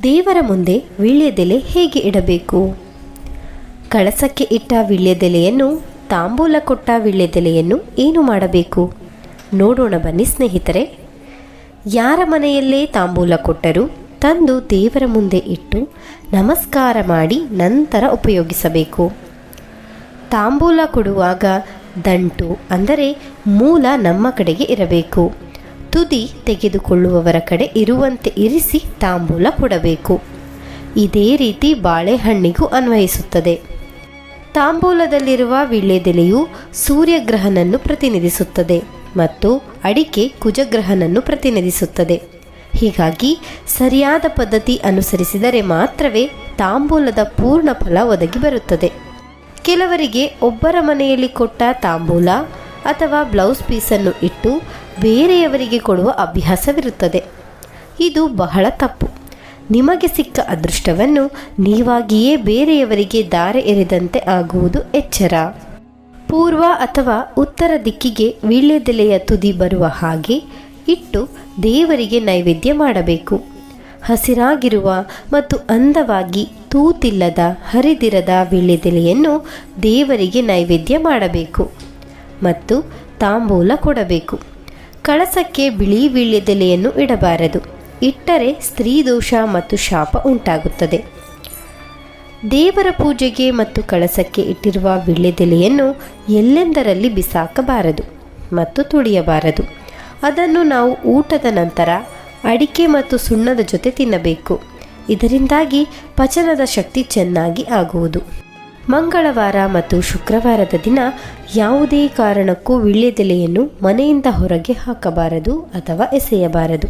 ದೇವರ ಮುಂದೆ ವೀಳ್ಯದೆಲೆ ಹೇಗೆ ಇಡಬೇಕು? ಕಳಸಕ್ಕೆ ಇಟ್ಟ ವೀಳ್ಯದೆಲೆಯನ್ನು, ತಾಂಬೂಲ ಕೊಟ್ಟ ವೀಳ್ಯದೆಲೆಯನ್ನು ಏನು ಮಾಡಬೇಕು ನೋಡೋಣ ಬನ್ನಿ ಸ್ನೇಹಿತರೆ. ಯಾರ ಮನೆಯಲ್ಲೇ ತಾಂಬೂಲ ಕೊಟ್ಟರೂ ತಂದು ದೇವರ ಮುಂದೆ ಇಟ್ಟು ನಮಸ್ಕಾರ ಮಾಡಿ ನಂತರ ಉಪಯೋಗಿಸಬೇಕು. ತಾಂಬೂಲ ಕೊಡುವಾಗ ದಂಟು ಅಂದರೆ ಮೂಲ ನಮ್ಮ ಕಡೆಗೆ ಇರಬೇಕು. ತುದಿ ತೆಗೆದುಕೊಳ್ಳುವವರ ಕಡೆ ಇರುವಂತೆ ಇರಿಸಿ ತಾಂಬೂಲ ಕೊಡಬೇಕು. ಇದೇ ರೀತಿ ಬಾಳೆಹಣ್ಣಿಗೂ ಅನ್ವಯಿಸುತ್ತದೆ. ತಾಂಬೂಲದಲ್ಲಿರುವ ವೀಳ್ಯದೆಲೆಯು ಸೂರ್ಯಗ್ರಹನನ್ನು ಪ್ರತಿನಿಧಿಸುತ್ತದೆ ಮತ್ತು ಅಡಿಕೆ ಕುಜಗ್ರಹನನ್ನು ಪ್ರತಿನಿಧಿಸುತ್ತದೆ. ಹೀಗಾಗಿ ಸರಿಯಾದ ಪದ್ಧತಿ ಅನುಸರಿಸಿದರೆ ಮಾತ್ರವೇ ತಾಂಬೂಲದ ಪೂರ್ಣ ಫಲ ಒದಗಿ ಬರುತ್ತದೆ. ಕೆಲವರಿಗೆ ಒಬ್ಬರ ಮನೆಯಲ್ಲಿ ಕೊಟ್ಟ ತಾಂಬೂಲ ಅಥವಾ ಬ್ಲೌಸ್ ಪೀಸನ್ನು ಇಟ್ಟು ಬೇರೆಯವರಿಗೆ ಕೊಡುವ ಅಭ್ಯಾಸವಿರುತ್ತದೆ. ಇದು ಬಹಳ ತಪ್ಪು. ನಿಮಗೆ ಸಿಕ್ಕ ಅದೃಷ್ಟವನ್ನು ನೀವಾಗಿಯೇ ಬೇರೆಯವರಿಗೆ ದಾರೆ ಎರೆದಂತೆ ಆಗುವುದು ಎಚ್ಚರ. ಪೂರ್ವ ಅಥವಾ ಉತ್ತರ ದಿಕ್ಕಿಗೆ ವೀಳ್ಯದೆಲೆಯ ತುದಿ ಬರುವ ಹಾಗೆ ಇಟ್ಟು ದೇವರಿಗೆ ನೈವೇದ್ಯ ಮಾಡಬೇಕು. ಹಸಿರಾಗಿರುವ ಮತ್ತು ಅಂದವಾಗಿ ತೂತಿಲ್ಲದ ಹರಿದಿರದ ವೀಳ್ಯದೆಲೆಯನ್ನು ದೇವರಿಗೆ ನೈವೇದ್ಯ ಮಾಡಬೇಕು ಮತ್ತು ತಾಂಬೂಲ ಕೊಡಬೇಕು. ಕಳಸಕ್ಕೆ ಬಿಳಿ ವೀಳ್ಯದೆಲೆಯನ್ನು ಇಡಬಾರದು. ಇಟ್ಟರೆ ಸ್ತ್ರೀ ದೋಷ ಮತ್ತು ಶಾಪ ಉಂಟಾಗುತ್ತದೆ. ದೇವರ ಪೂಜೆಗೆ ಮತ್ತು ಕಳಸಕ್ಕೆ ಇಟ್ಟಿರುವ ವೀಳ್ಯದೆಲೆಯನ್ನು ಎಲ್ಲೆಂದರಲ್ಲಿ ಬಿಸಾಕಬಾರದು ಮತ್ತು ತುಳಿಯಬಾರದು. ಅದನ್ನು ನಾವು ಊಟದ ನಂತರ ಅಡಿಕೆ ಮತ್ತು ಸುಣ್ಣದ ಜೊತೆ ತಿನ್ನಬೇಕು. ಇದರಿಂದಾಗಿ ಪಚನದ ಶಕ್ತಿ ಚೆನ್ನಾಗಿ ಆಗುವುದು. ಮಂಗಳವಾರ ಮತ್ತು ಶುಕ್ರವಾರದ ದಿನ ಯಾವುದೇ ಕಾರಣಕ್ಕೂ ವೀಳ್ಯದೆಲೆಯನ್ನು ಮನೆಯಿಂದ ಹೊರಗೆ ಹಾಕಬಾರದು ಅಥವಾ ಎಸೆಯಬಾರದು.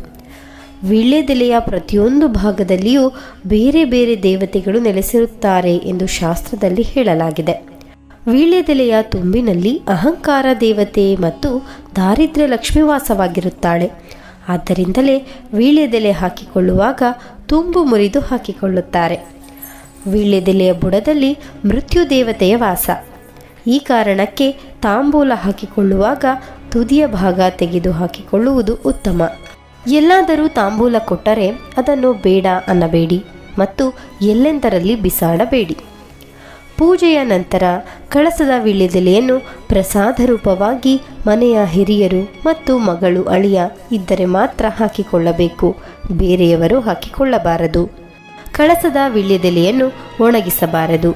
ವೀಳ್ಯದೆಲೆಯ ಪ್ರತಿಯೊಂದು ಭಾಗದಲ್ಲಿಯೂ ಬೇರೆ ಬೇರೆ ದೇವತೆಗಳು ನೆಲೆಸಿರುತ್ತಾರೆ ಎಂದು ಶಾಸ್ತ್ರದಲ್ಲಿ ಹೇಳಲಾಗಿದೆ. ವೀಳ್ಯದೆಲೆಯ ತುಂಬಿನಲ್ಲಿ ಅಹಂಕಾರ ದೇವತೆ ಮತ್ತು ದಾರಿದ್ರ್ಯ ಲಕ್ಷ್ಮಿ ವಾಸವಾಗಿರುತ್ತಾಳೆ. ಆದ್ದರಿಂದಲೇ ವೀಳ್ಯದೆಲೆ ಹಾಕಿಕೊಳ್ಳುವಾಗ ತುಂಬು ಮುರಿದು ಹಾಕಿಕೊಳ್ಳುತ್ತಾರೆ. ವೀಳ್ಯದೆಲೆಯ ಬುಡದಲ್ಲಿ ಮೃತ್ಯು ದೇವತೆಯ ವಾಸ. ಈ ಕಾರಣಕ್ಕೆ ತಾಂಬೂಲ ಹಾಕಿಕೊಳ್ಳುವಾಗ ತುದಿಯ ಭಾಗ ತೆಗೆದು ಹಾಕಿಕೊಳ್ಳುವುದು ಉತ್ತಮ. ಎಲ್ಲಾದರೂ ತಾಂಬೂಲ ಕೊಟ್ಟರೆ ಅದನ್ನು ಬೇಡ ಅನ್ನಬೇಡಿ ಮತ್ತು ಎಲ್ಲೆಂದರಲ್ಲಿ ಬಿಸಾಡಬೇಡಿ. ಪೂಜೆಯ ನಂತರ ಕಳಸದ ವೀಳ್ಯದೆಲೆಯನ್ನು ಪ್ರಸಾದ ರೂಪವಾಗಿ ಮನೆಯ ಹಿರಿಯರು ಮತ್ತು ಮಗಳು ಅಳಿಯ ಇದ್ದರೆ ಮಾತ್ರ ಹಾಕಿಕೊಳ್ಳಬೇಕು. ಬೇರೆಯವರು ಹಾಕಿಕೊಳ್ಳಬಾರದು. ಕಳಸದ ವೀಳ್ಯದೆಲೆಯನ್ನು ಒಣಗಿಸಬಾರದು.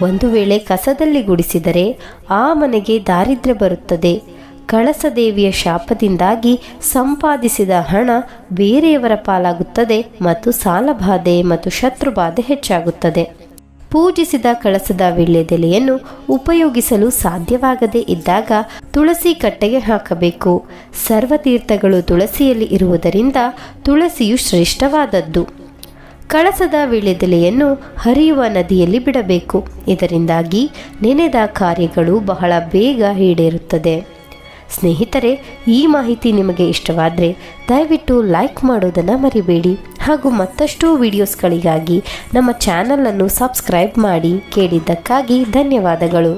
ಒಂದು ವೇಳೆ ಕಸದಲ್ಲಿ ಗುಡಿಸಿದರೆ ಆ ಮನೆಗೆ ದಾರಿದ್ರ್ಯ ಬರುತ್ತದೆ. ಕಳಸದೇವಿಯ ಶಾಪದಿಂದಾಗಿ ಸಂಪಾದಿಸಿದ ಹಣ ಬೇರೆಯವರ ಪಾಲಾಗುತ್ತದೆ ಮತ್ತು ಸಾಲಬಾಧೆ ಮತ್ತು ಶತ್ರುಬಾಧೆ ಹೆಚ್ಚಾಗುತ್ತದೆ. ಪೂಜಿಸಿದ ಕಳಸದ ವೀಳ್ಯದೆಲೆಯನ್ನು ಉಪಯೋಗಿಸಲು ಸಾಧ್ಯವಾಗದೇ ಇದ್ದಾಗ ತುಳಸಿ ಕಟ್ಟೆಗೆ ಹಾಕಬೇಕು. ಸರ್ವತೀರ್ಥಗಳು ತುಳಸಿಯಲ್ಲಿ ಇರುವುದರಿಂದ ತುಳಸಿಯು ಶ್ರೇಷ್ಠವಾದದ್ದು. ಕಳಸದ ವೀಳ್ಯದೆಲೆಯನ್ನು ಹರಿಯುವ ನದಿಯಲ್ಲಿ ಬಿಡಬೇಕು. ಇದರಿಂದಾಗಿ ನೆನೆದ ಕಾರ್ಯಗಳು ಬಹಳ ಬೇಗ ಈಡೇರುತ್ತದೆ. ಸ್ನೇಹಿತರೆ, ಈ ಮಾಹಿತಿ ನಿಮಗೆ ಇಷ್ಟವಾದರೆ ದಯವಿಟ್ಟು ಲೈಕ್ ಮಾಡೋದನ್ನು ಮರಿಬೇಡಿ. ಹಾಗೂ ಮತ್ತಷ್ಟು ವಿಡಿಯೋಸ್ಗಳಿಗಾಗಿ ನಮ್ಮ ಚಾನಲನ್ನು ಸಬ್ಸ್ಕ್ರೈಬ್ ಮಾಡಿ. ಕೇಳಿದ್ದಕ್ಕಾಗಿ ಧನ್ಯವಾದಗಳು.